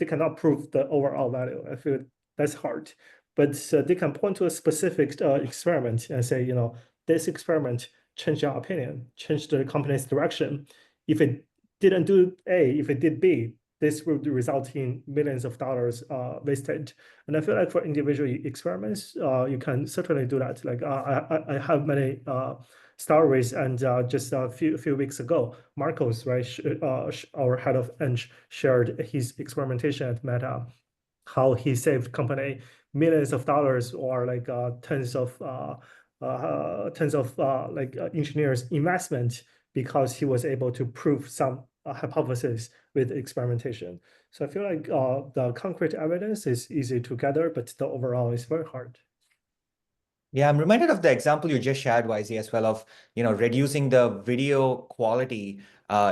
cannot prove the overall value. I feel that's hard, but they can point to a specific experiment and say, this experiment changed your opinion, changed the company's direction. If it didn't do A, if it did B, this would result in millions of dollars wasted. And I feel like for individual experiments, you can certainly do that. Like I have many stories, and just a few weeks ago, Marcos, right, our head of Eng, shared his experimentation at Meta, how he saved company millions of dollars or like tens of engineers investment because he was able to prove some hypothesis with experimentation. So I feel like the concrete evidence is easy to gather, but the overall is very hard. Yeah, I'm reminded of the example you just shared, YZ, as well of, reducing the video quality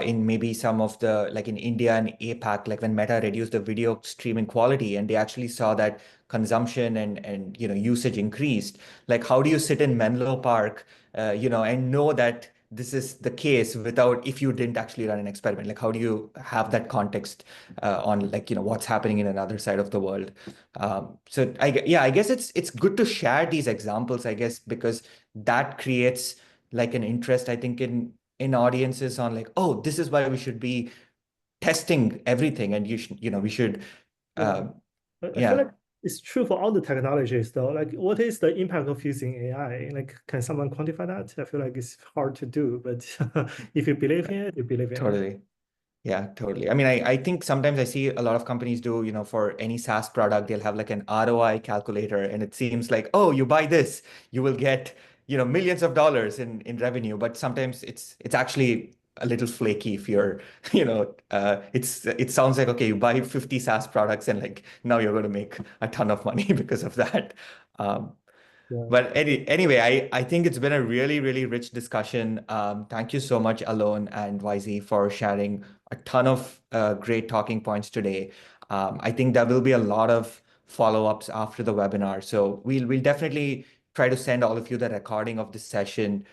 in maybe some of the, like in India and APAC, like when Meta reduced the video streaming quality and they actually saw that consumption and usage increased. Like, how do you sit in Menlo Park, and know that this is the case without, if you didn't actually run an experiment? Like, how do you have that context on like, what's happening in another side of the world? So I guess it's good to share these examples, I guess, because that creates like an interest, I think, in audiences on like, oh, this is why we should be testing everything, and we should Um, I feel yeah, like it's true for all the technologies though. Like what is the impact of using AI? Like can someone quantify that? I feel like it's hard to do, but if you believe in it, you believe in it. totally. Yeah, totally. I mean, I think sometimes I see a lot of companies do, for any SaaS product, they'll have like an ROI calculator, and it seems like, oh, you buy this, you will get, millions of dollars in revenue. But sometimes it's actually a little flaky if you're, it sounds like, okay, you buy 50 SaaS products and like now you're going to make a ton of money because of that. Um, Yeah. but anyway, I think it's been a really, really rich discussion. Thank you so much, Alon and YZ, for sharing a ton of great talking points today. I think there will be a lot of follow-ups after the webinar. So we'll definitely try to send all of you the recording of this session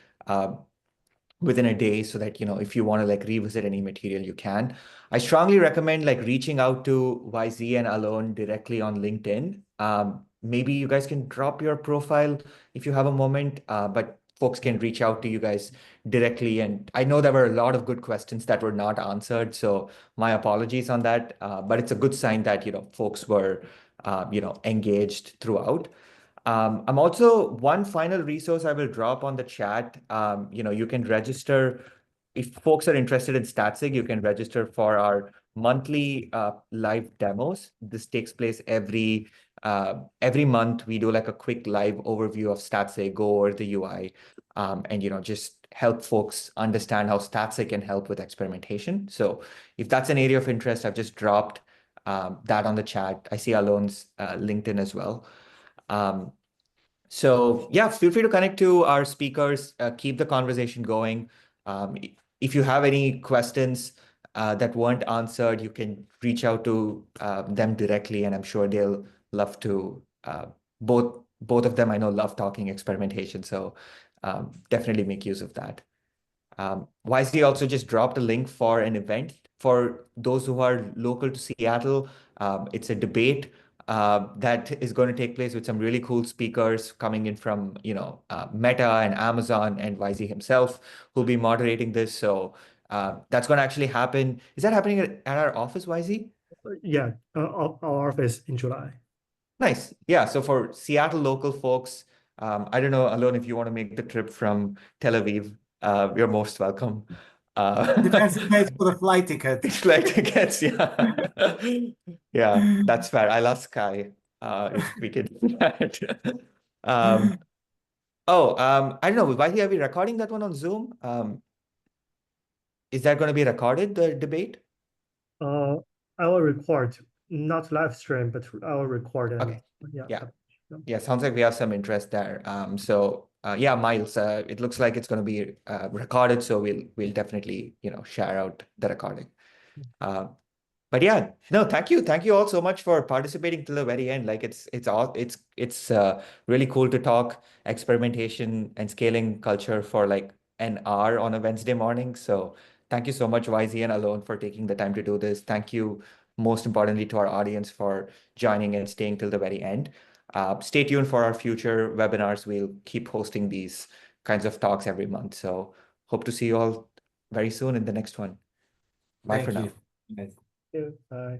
within a day so that, if you want to like revisit any material, you can. I strongly recommend like reaching out to YZ and Alon directly on LinkedIn. Maybe you guys can drop your profile if you have a moment, but folks can reach out to you guys directly. And I know there were a lot of good questions that were not answered, so my apologies on that. But it's a good sign that, folks were, engaged throughout. I'm also one final resource I will drop on the chat. You can register if folks are interested in Statsig, you can register for our monthly live demos. This takes place every month. We do like a quick live overview of Statsig, go over the UI, and just help folks understand how Statsig can help with experimentation. So if that's an area of interest, I've just dropped that on the chat. I see Alon's LinkedIn as well. So yeah, feel free to connect to our speakers, keep the conversation going. If you have any questions that weren't answered, you can reach out to them directly, and I'm sure they'll love to. Both of them, I know, love talking experimentation, so definitely make use of that. Wisely also just dropped a link for an event for those who are local to Seattle. It's a debate that is going to take place with some really cool speakers coming in from, Meta and Amazon, and YZ himself who'll be moderating this. So that's going to actually happen. Is that happening at our office, YZ? Yeah, our office in July. Nice. Yeah. So for Seattle local folks, I don't know, Alon, if you want to make the trip from Tel Aviv, you're most welcome. Depends who pays for the flight ticket. Flight tickets, yeah. Yeah, that's fair. I'll ask Kai if we can do that. Um, I don't know. Why are we recording that one on Zoom? Is that going to be recorded, the debate? I will record, not live stream, but I will record and Okay. yeah. Yeah. Yeah, sounds like we have some interest there. Yeah, Miles, it looks like it's going to be recorded, so we'll definitely, share out the recording. But yeah, no, thank you all so much for participating till the very end. Like it's really cool to talk experimentation and scaling culture for like an hour on a Wednesday morning. So thank you so much, YZ and Alon, for taking the time to do this. Thank you, most importantly, to our audience for joining and staying till the very end. Stay tuned for our future webinars. We'll keep hosting these kinds of talks every month. So hope to see you all very soon in the next one. Bye for Thank now. you. Yes. Yeah, bye.